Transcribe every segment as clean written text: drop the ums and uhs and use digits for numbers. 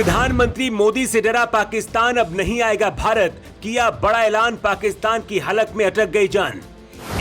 प्रधानमंत्री मोदी से डरा पाकिस्तान अब नहीं आएगा भारत, किया बड़ा ऐलान, पाकिस्तान की हलक में अटक गई जान।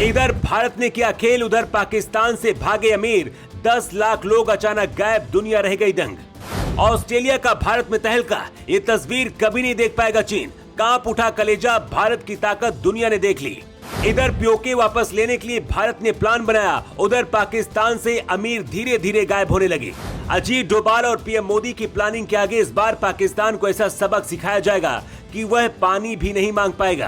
इधर भारत ने किया खेल, उधर पाकिस्तान से भागे अमीर, 10 लाख लोग अचानक गायब, दुनिया रह गई दंग। ऑस्ट्रेलिया का भारत में तहलका, ये तस्वीर कभी नहीं देख पाएगा चीन, कांप उठा कलेजा, भारत की ताकत दुनिया ने देख ली। इधर पीओके वापस लेने के लिए भारत ने प्लान बनाया, उधर पाकिस्तान से अमीर धीरे धीरे गायब होने लगे। अजीत डोभाल और पीएम मोदी की प्लानिंग के आगे इस बार पाकिस्तान को ऐसा सबक सिखाया जाएगा कि वह पानी भी नहीं मांग पाएगा।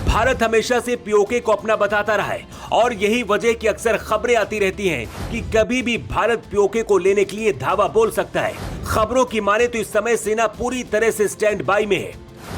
भारत हमेशा से पीओके को अपना बताता रहा है और यही वजह कि अक्सर खबरें आती रहती हैं कि कभी भी भारत पीओके को लेने के लिए धावा बोल सकता है। खबरों की माने तो इस समय सेना पूरी तरह से स्टैंड बाई में है,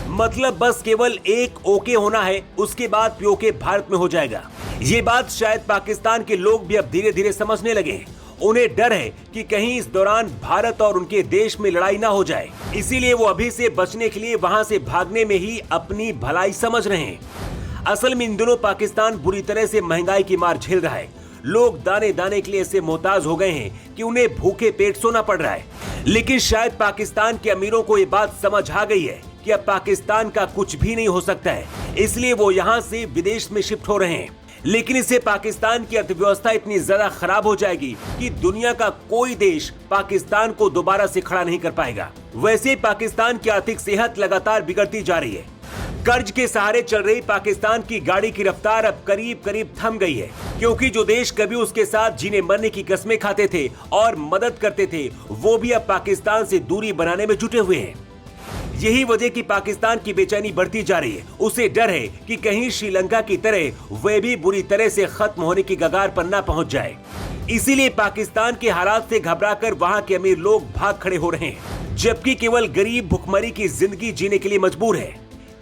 मतलब बस केवल एक ओके होना है, उसके बाद पीओके भारत में हो जाएगा। ये बात शायद पाकिस्तान के लोग भी अब धीरे धीरे समझने लगे हैं। उन्हें डर है कि कहीं इस दौरान भारत और उनके देश में लड़ाई ना हो जाए, इसीलिए वो अभी से बचने के लिए वहां से भागने में ही अपनी भलाई समझ रहे हैं। असल में इन दिनों पाकिस्तान बुरी तरह से महंगाई की मार झेल रहा है। लोग दाने दाने के लिए ऐसे मोहताज हो गए हैं कि उन्हें भूखे पेट सोना पड़ रहा है। लेकिन शायद पाकिस्तान के अमीरों को ये बात समझ आ गई है कि अब पाकिस्तान का कुछ भी नहीं हो सकता है, इसलिए वो यहाँ से विदेश में शिफ्ट हो रहे हैं। लेकिन इससे पाकिस्तान की अर्थव्यवस्था इतनी ज्यादा खराब हो जाएगी कि दुनिया का कोई देश पाकिस्तान को दोबारा से खड़ा नहीं कर पाएगा। वैसे पाकिस्तान की आर्थिक सेहत लगातार बिगड़ती जा रही है। कर्ज के सहारे चल रही पाकिस्तान की गाड़ी की रफ्तार अब करीब करीब थम गई है, क्योंकि जो देश कभी उसके साथ जीने मरने की कस्में खाते थे और मदद करते थे, वो भी अब पाकिस्तान से दूरी बनाने में जुटे हुए हैं। यही वजह कि पाकिस्तान की बेचैनी बढ़ती जा रही है। उसे डर है कि कहीं श्रीलंका की तरह वह भी बुरी तरह से खत्म होने की कगार पर न पहुंच जाए। इसीलिए पाकिस्तान के हालात से घबराकर वहां के अमीर लोग भाग खड़े हो रहे हैं, जबकि केवल गरीब भुखमरी की जिंदगी जीने के लिए मजबूर है।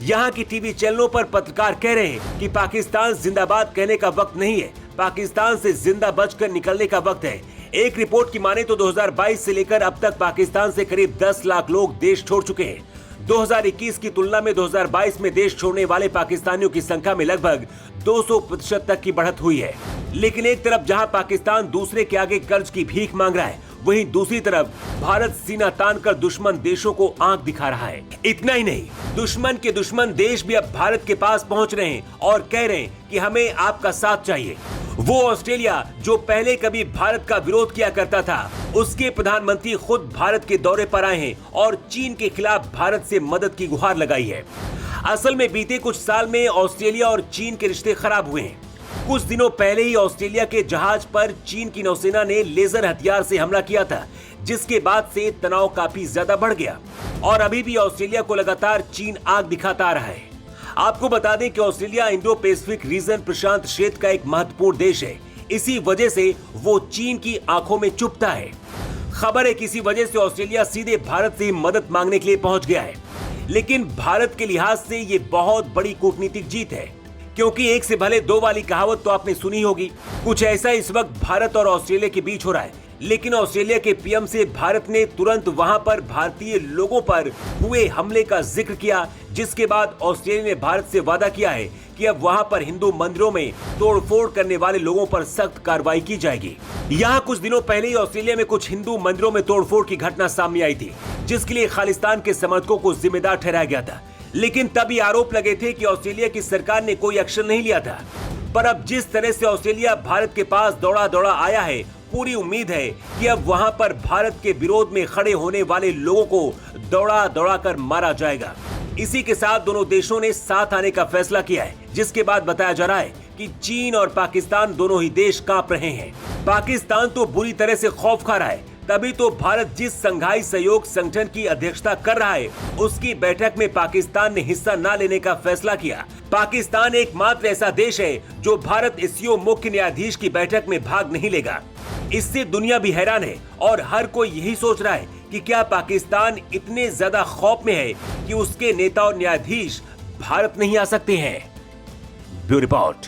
यहाँ की टीवी चैनलों पर पत्रकार कह रहे हैं कि पाकिस्तान जिंदाबाद कहने का वक्त नहीं है, पाकिस्तान से जिंदा बचकर निकलने का वक्त है। एक रिपोर्ट की माने तो 2022 से लेकर अब तक पाकिस्तान से करीब 10 लाख लोग देश छोड़ चुके हैं। 2021 की तुलना में 2022 में देश छोड़ने वाले पाकिस्तानियों की संख्या में लगभग 200% तक की बढ़त हुई है। लेकिन एक तरफ जहां पाकिस्तान दूसरे के आगे कर्ज की भीख मांग रहा है, वहीं दूसरी तरफ भारत सीना तानकर दुश्मन देशों को आंख दिखा रहा है। इतना ही नहीं, दुश्मन के दुश्मन देश भी अब भारत के पास पहुंच रहे हैं और कह रहे हैं कि हमें आपका साथ चाहिए। वो ऑस्ट्रेलिया जो पहले कभी भारत का विरोध किया करता था, उसके प्रधानमंत्री खुद भारत के दौरे पर आए हैं और चीन के खिलाफ भारत से मदद की गुहार लगाई है। असल में बीते कुछ साल में ऑस्ट्रेलिया और चीन के रिश्ते खराब हुए हैं। कुछ दिनों पहले ही ऑस्ट्रेलिया के जहाज पर चीन की नौसेना ने लेजर हथियार से हमला किया था, जिसके बाद से तनाव काफी ज्यादा बढ़ गया और अभी भी ऑस्ट्रेलिया को लगातार चीन आग दिखाता आ रहा है। आपको बता दें कि ऑस्ट्रेलिया इंडो पैसिफिक रीजन प्रशांत क्षेत्र का एक महत्वपूर्ण देश है। इसी वजह से वो चीन की आंखों में चुभता है। खबर है किसी वजह से ऑस्ट्रेलिया सीधे भारत से मदद मांगने के लिए पहुंच गया है। लेकिन भारत के लिहाज से ये बहुत बड़ी कूटनीतिक जीत है, क्योंकि एक से भले दो वाली कहावत तो आपने सुनी होगी। कुछ ऐसा इस वक्त भारत और ऑस्ट्रेलिया के बीच हो रहा है। लेकिन ऑस्ट्रेलिया के पीएम से भारत ने तुरंत वहां पर भारतीय लोगों पर हुए हमले का जिक्र किया, जिसके बाद ऑस्ट्रेलिया ने भारत से वादा किया है कि अब वहां पर हिंदू मंदिरों में तोड़फोड़ करने वाले लोगों पर सख्त कार्रवाई की जाएगी। यहाँ कुछ दिनों पहले ही ऑस्ट्रेलिया में कुछ हिंदू मंदिरों में तोड़फोड़ की घटना सामने आई थी, जिसके लिए खालिस्तान के समर्थकों को जिम्मेदार ठहराया गया था। लेकिन तब ये आरोप लगे थे कि ऑस्ट्रेलिया की सरकार ने कोई एक्शन नहीं लिया था। पर अब जिस तरह से ऑस्ट्रेलिया भारत के पास दौड़ा दौड़ा आया है, पूरी उम्मीद है कि अब वहां पर भारत के विरोध में खड़े होने वाले लोगों को दौड़ा दौड़ा कर मारा जाएगा। इसी के साथ दोनों देशों ने साथ आने का फैसला किया है, जिसके बाद बताया जा रहा है कि चीन और पाकिस्तान दोनों ही देश कांप रहे हैं। पाकिस्तान तो बुरी तरह से खौफ खा रहा है, तभी तो भारत जिस संघाई सहयोग संगठन की अध्यक्षता कर रहा है, उसकी बैठक में पाकिस्तान ने हिस्सा न लेने का फैसला किया। पाकिस्तान एकमात्र ऐसा देश है जो भारत एससीओ मुख्य न्यायाधीश की बैठक में भाग नहीं लेगा। इससे दुनिया भी हैरान है और हर कोई यही सोच रहा है कि क्या पाकिस्तान इतने ज्यादा खौफ में है कि उसके नेता और न्यायाधीश भारत नहीं आ सकते हैं। Bureau report.